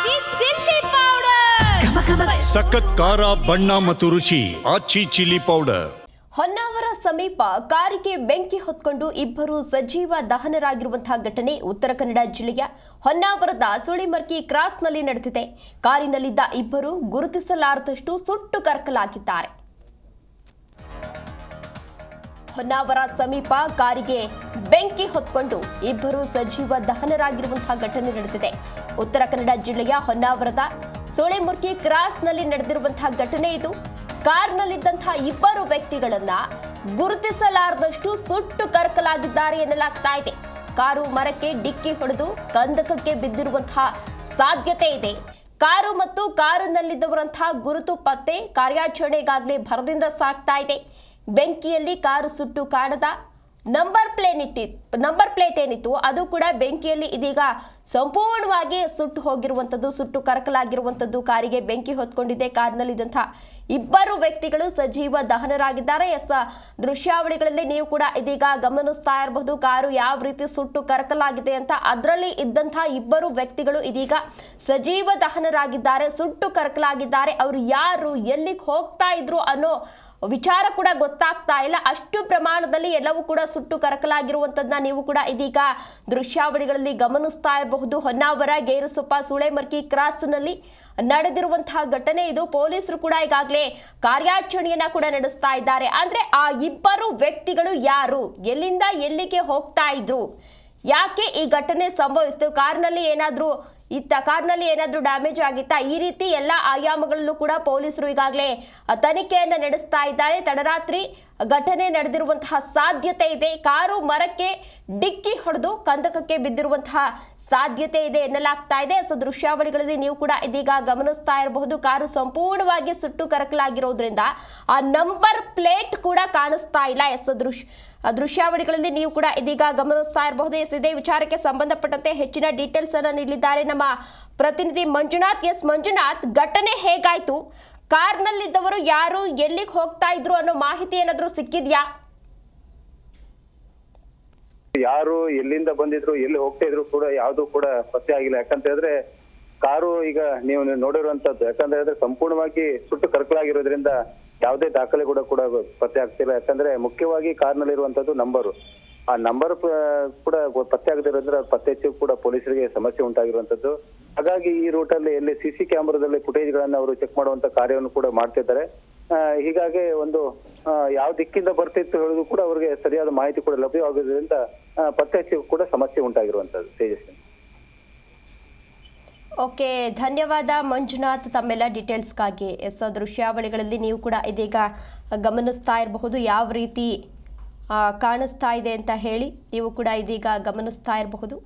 ಆಚಿ chilli powder ಸಖತ್ ಖಾರ ಬಣ್ಣ ಮತ್ತು ರುಚಿ ಆಚಿ ಚಿಲ್ಲಿ ಪೌಡರ್. ಹೊನ್ನಾವರ ಸಮೀಪ ಕಾರಿಗೆ ಬೆಂಕಿ ಹೊತ್ಕೊಂಡು ಇಬ್ಬರು ಸಜೀವ ದಹನರಾಗಿರುವಂತಹ ಘಟನೆ ಉತ್ತರ ಕನ್ನಡ ಜಿಲ್ಲೆಯ ಹೊನ್ನಾವರದ ಸುಳಿಮರ್ಕಿ ಕ್ರಾಸ್ನಲ್ಲಿ ನಡೆದಿದೆ. ಕಾರಿನಲ್ಲಿದ್ದ ಇಬ್ಬರು ಗುರುತಿಸಲಾರದಷ್ಟು ಸುಟ್ಟು ಕರಕಲಾಗಿದ್ದಾರೆ. ಹೊನ್ನಾವರ ಸಮೀಪ ಕಾರಿಗೆ ಬೆಂಕಿ ಹೊತ್ಕೊಂಡು ಇಬ್ಬರು ಸಜೀವ ದಹನರಾಗಿರುವಂತಹ ಘಟನೆ ನಡೆದಿದೆ. ಉತ್ತರ ಕನ್ನಡ ಜಿಲ್ಲೆಯ ಹೊನ್ನಾವರದ ಸುಳಿಮರ್ಕಿ ಕ್ರಾಸ್ನಲ್ಲಿ ನಡೆದಿರುವಂತಹ ಘಟನೆ ಇದು. ಕಾರ್ನಲ್ಲಿದ್ದಂತಹ ಇಬ್ಬರು ವ್ಯಕ್ತಿಗಳನ್ನ ಗುರುತಿಸಲಾರದಷ್ಟು ಸುಟ್ಟು ಕರಕಲಾಗಿದ್ದಾರೆ ಎನ್ನಲಾಗ್ತಾ ಇದೆ. ಕಾರು ಮರಕ್ಕೆ ಡಿಕ್ಕಿ ಹೊಡೆದು ಕಂದಕಕ್ಕೆ ಬಿದ್ದಿರುವಂತಹ ಸಾಧ್ಯತೆ ಇದೆ. ಕಾರು ಮತ್ತು ಕಾರಿನಲ್ಲಿದ್ದವರಂತಹ ಗುರುತು ಪತ್ತೆ ಕಾರ್ಯಾಚರಣೆಗಾಗಲೇ ಭರದಿಂದ ಸಾಗ್ತಾ ಇದೆ. ಬೆಂಕಿಯಲ್ಲಿ ಕಾರು ಸುಟ್ಟು ಕಾಣದ ನಂಬರ್ ಪ್ಲೇಟ್ ಏನಿತ್ತು ಅದು ಕೂಡ ಬೆಂಕಿಯಲ್ಲಿ ಇದೀಗ ಸಂಪೂರ್ಣವಾಗಿ ಸುಟ್ಟು ಹೋಗಿರುವಂಥದ್ದು, ಸುಟ್ಟು ಕರಕಲಾಗಿರುವಂಥದ್ದು. ಕಾರಿಗೆ ಬೆಂಕಿ ಹೊತ್ಕೊಂಡಿದೆ. ಕಾರಿನಲ್ಲಿದ್ದಂತಹ ಇಬ್ಬರು ವ್ಯಕ್ತಿಗಳು ಸಜೀವ ದಹನರಾಗಿದ್ದಾರೆ. ದೃಶ್ಯಾವಳಿಗಳಲ್ಲಿ ನೀವು ಕೂಡ ಇದೀಗ ಗಮನಿಸ್ತಾ ಇರಬಹುದು ಕಾರು ಯಾವ ರೀತಿ ಸುಟ್ಟು ಕರಕಲಾಗಿದೆ ಅಂತ. ಅದರಲ್ಲಿ ಇದ್ದಂತಹ ಇಬ್ಬರು ವ್ಯಕ್ತಿಗಳು ಇದೀಗ ಸಜೀವ ದಹನರಾಗಿದ್ದಾರೆ, ಸುಟ್ಟು ಕರಕಲಾಗಿದ್ದಾರೆ. ಅವರು ಯಾರು, ಎಲ್ಲಿಗೆ ಹೋಗ್ತಾ ಇದ್ರು ಅನ್ನೋ ವಿಚಾರ ಕೂಡ ಗೊತ್ತಾಗ್ತಾ ಇಲ್ಲ. ಅಷ್ಟು ಪ್ರಮಾಣದಲ್ಲಿ ಎಲ್ಲವೂ ಕೂಡ ಸುಟ್ಟು ಕರಕಲಾಗಿರುವಂತದನ್ನ ನೀವು ಕೂಡ ಇದೀಗ ದೃಶ್ಯಾವಳಿಗಳಲ್ಲಿ ಗಮನಿಸ್ತಾ ಇರಬಹುದು. ಹೊನ್ನಾವರ ಗೇರುಸೊಪ್ಪ ಸುಳೆಮರ್ಕಿ ಕ್ರಾಸ್ನಲ್ಲಿ ನಡೆದಿರುವಂತಹ ಘಟನೆ ಇದು. ಪೊಲೀಸರು ಕೂಡ ಈಗಾಗಲೇ ಕಾರ್ಯಾಚರಣೆಯನ್ನ ಕೂಡ ನಡೆಸ್ತಾ ಇದ್ದಾರೆ. ಅಂದ್ರೆ ಆ ಇಬ್ಬರು ವ್ಯಕ್ತಿಗಳು ಯಾರು, ಎಲ್ಲಿಂದ ಎಲ್ಲಿಗೆ ಹೋಗ್ತಾ ಇದ್ರು, ಯಾಕೆ ಈ ಘಟನೆ ಸಂಭವಿಸಿತು, ಕಾರ್ನಲ್ಲಿ ಏನಾದ್ರೂ ಡ್ಯಾಮೇಜ್ ಆಗಿತ್ತಾ, ಈ ರೀತಿ ಎಲ್ಲ ಆಯಾಮಗಳಲ್ಲೂ ಕೂಡ ಪೊಲೀಸರು ಈಗಾಗಲೇ ತನಿಖೆಯನ್ನ ನಡೆಸ್ತಾ ಇದ್ದಾರೆ. ತಡರಾತ್ರಿ ಘಟನೆ ನಡೆದಿರುವಂತಹ ಸಾಧ್ಯತೆ ಇದೆ. ಕಾರು ಮರಕ್ಕೆ ಡಿಕ್ಕಿ ಹೊಡೆದು ಕಂದಕಕ್ಕೆ ಬಿದ್ದಿರುವಂತಹ ಸಾಧ್ಯತೆ ಇದೆ ಎನ್ನಲಾಗ್ತಾ ಇದೆ. ದೃಶ್ಯಾವಳಿಗಳಲ್ಲಿ ನೀವು ಕೂಡ ಇದೀಗ ಗಮನಿಸ್ತಾ ಇರಬಹುದು ಕಾರು ಸಂಪೂರ್ಣವಾಗಿ ಸುಟ್ಟು ಕರಕಲಾಗಿರೋದ್ರಿಂದ ಆ ನಂಬರ್ ಪ್ಲೇಟ್ ಕೂಡ ಕಾಣಿಸ್ತಾ ಇಲ್ಲ. ದೃಶ್ಯಾವಳಿಗಳಲ್ಲಿ ನೀವು ಕೂಡ ಇದೀಗ ಗಮನಿಸ್ತಾ ಇರಬಹುದು. ಇದೇ ವಿಚಾರಕ್ಕೆ ಸಂಬಂಧಪಟ್ಟಂತೆ ಹೆಚ್ಚಿನ ಡೀಟೇಲ್ಸ್ ಅನ್ನ ನೀಡಿದ್ದಾರೆ ನಮ್ಮ ಪ್ರತಿನಿಧಿ ಮಂಜುನಾಥ್. ಮಂಜುನಾಥ್, ಘಟನೆ ಹೇಗಾಯ್ತು, ಕಾರ್ನಲ್ಲಿದ್ದವರು ಯಾರು, ಎಲ್ಲಿಗೆ ಹೋಗ್ತಾ ಇದ್ರು ಅನ್ನೋ ಮಾಹಿತಿ ಏನಾದ್ರೂ ಸಿಕ್ಕಿದ್ಯಾ? ಯಾರು ಎಲ್ಲಿಂದ ಬಂದಿದ್ರು, ಎಲ್ಲಿ ಹೋಗ್ತಾ ಇದ್ರು ಕೂಡ ಯಾವ್ದು ಕೂಡ ಪತ್ತೆ ಆಗಿಲ್ಲ. ಯಾಕಂತ ಹೇಳಿದ್ರೆ ಕಾರು ಈಗ ನೀವು ನೋಡಿರುವಂತದ್ದು, ಯಾಕಂತ ಹೇಳಿದ್ರೆ ಸಂಪೂರ್ಣವಾಗಿ ಸುಟ್ಟು ಕರಕಲಾಗಿರೋದ್ರಿಂದ ಯಾವುದೇ ದಾಖಲೆ ಕೂಡ ಪತ್ತೆ ಆಗ್ತಿಲ್ಲ. ಯಾಕಂದ್ರೆ ಮುಖ್ಯವಾಗಿ ಕಾರ್ನಲ್ಲಿರುವಂತದ್ದು ನಂಬರು, ಆ ನಂಬರ್ ಕೂಡ ಪತ್ತೆ ಆಗದಿರೋದ್ರ ಪತ್ತೆ ಹಚ್ಚಿ ಕೂಡ ಪೊಲೀಸರಿಗೆ ಸಮಸ್ಯೆ ಉಂಟಾಗಿರುವಂತದ್ದು. ಹಾಗಾಗಿ ಈ ರೂಟ್ ಅಲ್ಲಿ ಎಲ್ಲಿ ಸಿಸಿ ಕ್ಯಾಮೆರಾದಲ್ಲಿ ಫುಟೇಜ್ ಗಳನ್ನ ಅವರು ಚೆಕ್ ಮಾಡುವಂತ ಕಾರ್ಯವನ್ನು ಕೂಡ ಮಾಡ್ತಿದ್ದಾರೆ. ಹೀಗಾಗಿ ಒಂದು ಯಾವ ದಿಕ್ಕಿಂದ ಬರ್ತಿತ್ತು ಹೇಳೋದು ಕೂಡ ಅವರಿಗೆ ಸರಿಯಾದ ಮಾಹಿತಿ ಕೂಡ ಲಭ್ಯವಾಗೋದ್ರಿಂದ ಪತ್ತೆ ಹಚ್ಚಿ ಕೂಡ ಸಮಸ್ಯೆ ಉಂಟಾಗಿರುವಂತದ್ದು. ತೇಜಸ್ವಿ. ಓಕೆ, ಧನ್ಯವಾದ ಮಂಜುನಾಥ್ ತಮ್ಮೆಲ್ಲ ಡೀಟೇಲ್ಸ್ಗಾಗಿ. ದೃಶ್ಯಾವಳಿಗಳಲ್ಲಿ ನೀವು ಕೂಡ ಇದೀಗ ಗಮನಿಸ್ತಾ ಇರಬಹುದು ಯಾವ ರೀತಿ ಕಾಣಿಸ್ತಾ ಇದೆ ಅಂತ ಹೇಳಿ ನೀವು ಕೂಡ ಇದೀಗ ಗಮನಿಸ್ತಾ ಇರಬಹುದು.